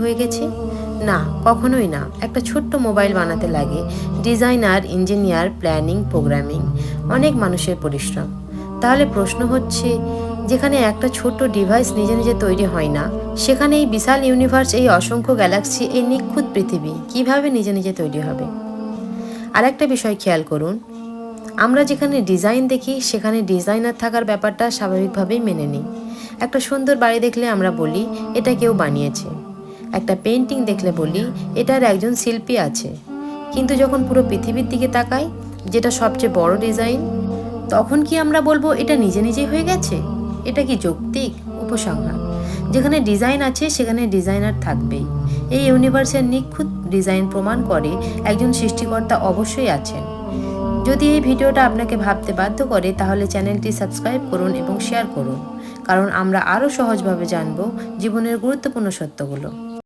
হয়ে গেছে? না, কখনোই না। একটা ছোট্ট মোবাইল বানাতে লাগে ডিজাইনার, ইঞ্জিনিয়ার, প্ল্যানিং, প্রোগ্রামিং, অনেক মানুষের পরিশ্রম। তাহলে প্রশ্ন হচ্ছে, যেখানে একটা ছোট্ট ডিভাইস নিজে নিজে তৈরি হয় না, সেখানে এই বিশাল ইউনিভার্স, এই অসংখ্য গ্যালাক্সি, এই নিখুঁত পৃথিবী কিভাবে নিজে নিজে তৈরি হবে? আর একটা বিষয় খেয়াল করুন, আমরা যেখানে ডিজাইন দেখি সেখানে ডিজাইনার থাকার ব্যাপারটা স্বাভাবিকভাবেই মেনে নিই। একটা সুন্দর বাড়ি দেখলে আমরা বলি এটা কেউ বানিয়েছে। একটা পেন্টিং দেখলে বলি এটার একজন শিল্পী আছে। কিন্তু যখন পুরো পৃথিবীর দিকে তাকাই, যেটা সবচেয়ে বড় ডিজাইন, তখন কি আমরা বলবো এটা নিজে নিজেই হয়ে গেছে? এটা কি যৌক্তিক? উপসংহার: যেখানে ডিজাইন আছে সেখানে ডিজাইনার থাকবেই। এই ইউনিভার্সের নিখুঁত ডিজাইন প্রমাণ করে একজন সৃষ্টিকর্তা অবশ্যই আছেন। যদি এই ভিডিওটা আপনাকে ভাবতে বাধ্য করে, তাহলে চ্যানেলটি সাবস্ক্রাইব করুন এবং শেয়ার করুন, কারণ আমরা আরও সহজভাবে জানব জীবনের গুরুত্বপূর্ণ সত্যগুলো।